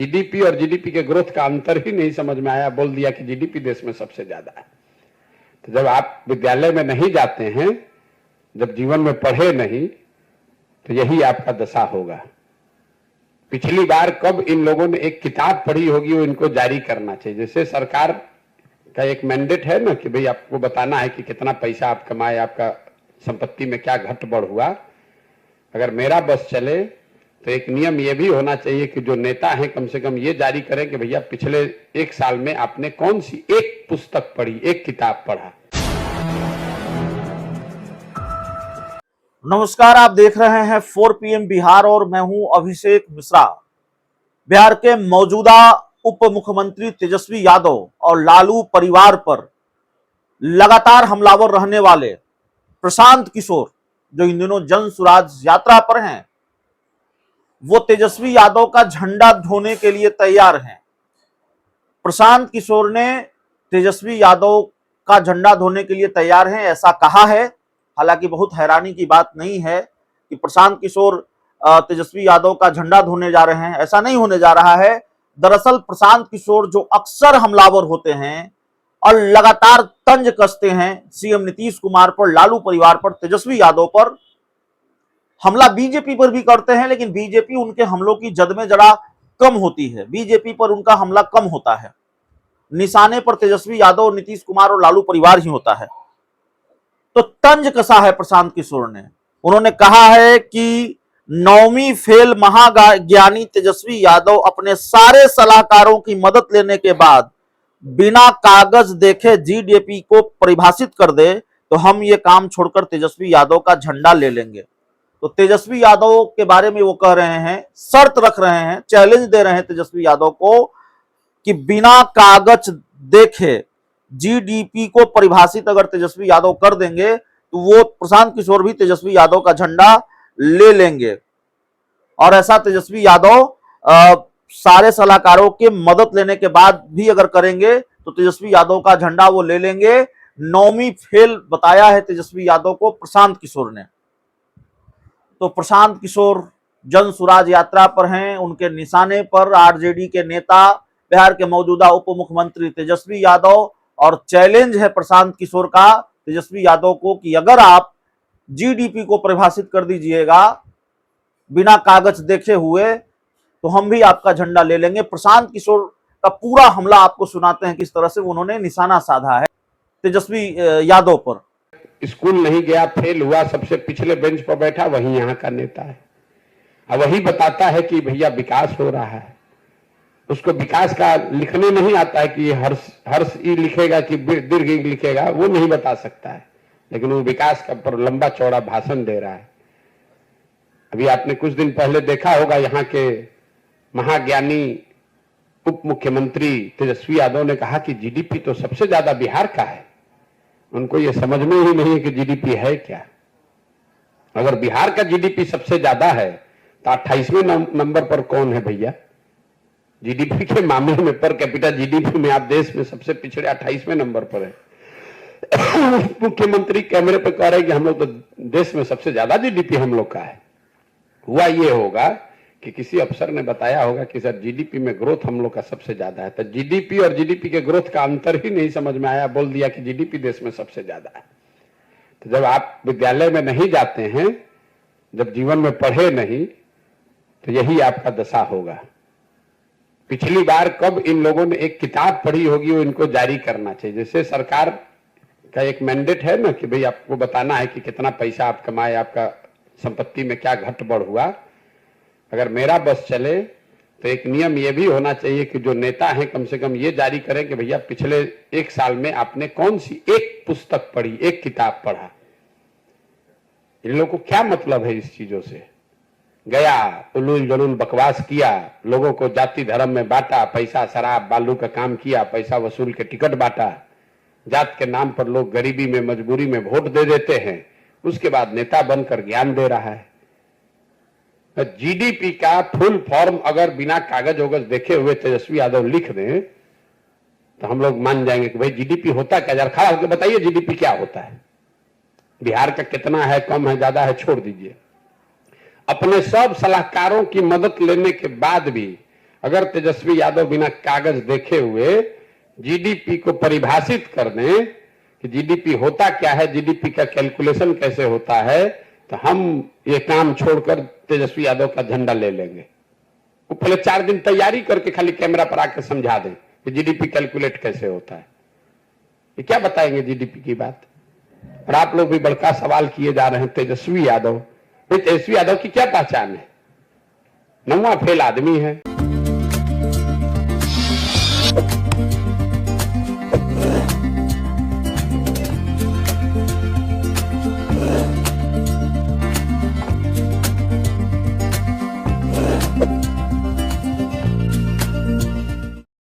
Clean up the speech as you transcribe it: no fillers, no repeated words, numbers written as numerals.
GDP और GDP के growth का अंतर ही नहीं समझ में आया, बोल दिया कि जीडीपी देश में सबसे ज्यादा है। तो जब आप विद्यालय में नहीं जाते हैं, जब जीवन में पढ़े नहीं, तो यही आपका दशा होगा। पिछली बार कब इन लोगों ने एक किताब पढ़ी होगी, वो इनको जारी करना चाहिए। जैसे सरकार का एक मैंडेट है ना कि भाई आपको बताना है कि कितना पैसा आप कमाए, आपका संपत्ति में क्या घट बढ़ हुआ। अगर मेरा बस चले तो एक नियम यह भी होना चाहिए कि जो नेता हैं कम से कम ये जारी करें कि भैया पिछले एक साल में आपने कौन सी एक पुस्तक पढ़ी, एक किताब पढ़ा। नमस्कार, आप देख रहे हैं 4 PM बिहार और मैं हूं अभिषेक मिश्रा। बिहार के मौजूदा उप मुख्यमंत्री तेजस्वी यादव और लालू परिवार पर लगातार हमलावर रहने वाले प्रशांत किशोर, जो इन दिनों जन सुराज यात्रा पर हैं, वो तेजस्वी यादव का झंडा ढोने के लिए तैयार हैं। प्रशांत किशोर ने तेजस्वी यादव का झंडा ढोने के लिए तैयार हैं, ऐसा कहा है। हालांकि बहुत हैरानी की बात नहीं है कि प्रशांत किशोर तेजस्वी यादव का झंडा ढोने जा रहे हैं, ऐसा नहीं होने जा रहा है। दरअसल प्रशांत किशोर जो अक्सर हमलावर होते हैं और लगातार तंज कसते हैं सीएम नीतीश कुमार पर, लालू परिवार पर, तेजस्वी यादव पर, हमला बीजेपी पर भी करते हैं, लेकिन बीजेपी उनके हमलों की जद में जरा कम होती है। बीजेपी पर उनका हमला कम होता है, निशाने पर तेजस्वी यादव, नीतीश कुमार और लालू परिवार ही होता है। तो तंज कसा है प्रशांत किशोर ने। उन्होंने कहा है कि 9वीं फेल महाज्ञानी तेजस्वी यादव अपने सारे सलाहकारों की मदद लेने के बाद बिना कागज देखे जीडीपी को परिभाषित कर दे तो हम ये काम छोड़कर तेजस्वी यादव का झंडा ले लेंगे। तो तेजस्वी यादव के बारे में वो कह रहे हैं, शर्त रख रहे हैं, चैलेंज दे रहे हैं तेजस्वी यादव को कि बिना कागज देखे जीडीपी को परिभाषित अगर तेजस्वी यादव कर देंगे तो वो प्रशांत किशोर भी तेजस्वी यादव का झंडा ले लेंगे। और ऐसा तेजस्वी यादव सारे सलाहकारों के मदद लेने के बाद भी अगर करेंगे तो तेजस्वी यादव का झंडा वो ले लेंगे। 9वीं फेल बताया है तेजस्वी यादव को प्रशांत किशोर ने। तो प्रशांत किशोर जन सुराज यात्रा पर हैं, उनके निशाने पर आरजेडी के नेता, बिहार के मौजूदा उप मुख्यमंत्री तेजस्वी यादव, और चैलेंज है प्रशांत किशोर का तेजस्वी यादव को कि अगर आप जीडीपी को परिभाषित कर दीजिएगा बिना कागज देखे हुए तो हम भी आपका झंडा ले लेंगे। प्रशांत किशोर का पूरा हमला आपको सुनाते हैं किस तरह से उन्होंने निशाना साधा है तेजस्वी यादव पर। स्कूल नहीं गया, फेल हुआ, सबसे पिछले बेंच पर बैठा, वही यहाँ का नेता है। और वही बताता है कि भैया विकास हो रहा है। उसको विकास का लिखने नहीं आता है कि ये हर्ष ई लिखेगा कि दीर्घ ई लिखेगा, वो नहीं बता सकता है, लेकिन वो विकास का पर लंबा चौड़ा भाषण दे रहा है। अभी आपने कुछ दिन पहले देखा होगा, यहाँ के महाज्ञानी उप मुख्यमंत्री तेजस्वी यादव ने कहा कि जीडीपी तो सबसे ज्यादा बिहार का है। उनको ये समझ में ही नहीं है कि जीडीपी है क्या। अगर बिहार का जीडीपी सबसे ज्यादा है तो 28वें नंबर पर कौन है भैया? जीडीपी के मामले में, पर कैपिटा जीडीपी में आप देश में सबसे पिछड़े 28वें नंबर पर है। मुख्यमंत्री कैमरे पर कह रहे हैं कि हम लोग तो देश में सबसे ज्यादा जीडीपी हम लोग का है। हुआ ये होगा कि किसी अफसर ने बताया होगा कि सर जीडीपी में ग्रोथ हम लोग का सबसे ज्यादा है। तो जीडीपी और जीडीपी के ग्रोथ का अंतर ही नहीं समझ में आया, बोल दिया कि जीडीपी देश में सबसे ज्यादा है। तो जब आप विद्यालय में नहीं जाते हैं, जब जीवन में पढ़े नहीं, तो यही आपका दशा होगा। पिछली बार कब इन लोगों ने एक किताब पढ़ी होगी, वो इनको जारी करना चाहिए। जैसे सरकार का एक मैंडेट है ना कि भाई आपको बताना है कि कितना पैसा आप कमाए, आपका संपत्ति में क्या घट बढ़ हुआ। अगर मेरा बस चले तो एक नियम यह भी होना चाहिए कि जो नेता हैं कम से कम ये जारी करें कि भैया पिछले एक साल में आपने कौन सी एक पुस्तक पढ़ी, एक किताब पढ़ा। इन लोगों को क्या मतलब है इस चीजों से? गया, उलूल जलूल बकवास किया, लोगों को जाति धर्म में बांटा, पैसा शराब बालू का काम किया, पैसा वसूल के टिकट बांटा, जात के नाम पर लोग गरीबी में मजबूरी में वोट दे देते हैं, उसके बाद नेता बनकर ज्ञान दे रहा है। जीडीपी का फुल फॉर्म अगर बिना कागज वगज देखे हुए तेजस्वी यादव लिख दें तो हम लोग मान जाएंगे कि भाई जीडीपी होता क्या। जरा खड़ा होकर बताइए जीडीपी क्या होता है, बिहार का कितना है, कम है, ज्यादा है, छोड़ दीजिए। अपने सब सलाहकारों की मदद लेने के बाद भी अगर तेजस्वी यादव बिना कागज देखे हुए जीडीपी को परिभाषित कर दें कि जीडीपी होता क्या है, जीडीपी का कैलकुलेशन कैसे होता है, तो हम ये काम छोड़कर तेजस्वी यादव का झंडा ले लेंगे। वो पहले 4 दिन तैयारी करके खाली कैमरा पर आकर समझा दें कि जीडीपी कैलकुलेट कैसे होता है। ये क्या बताएंगे जीडीपी की बात? और आप लोग भी बड़का सवाल किए जा रहे हैं तेजस्वी यादव। तेजस्वी यादव की क्या पहचान है? 9वां फेल आदमी है।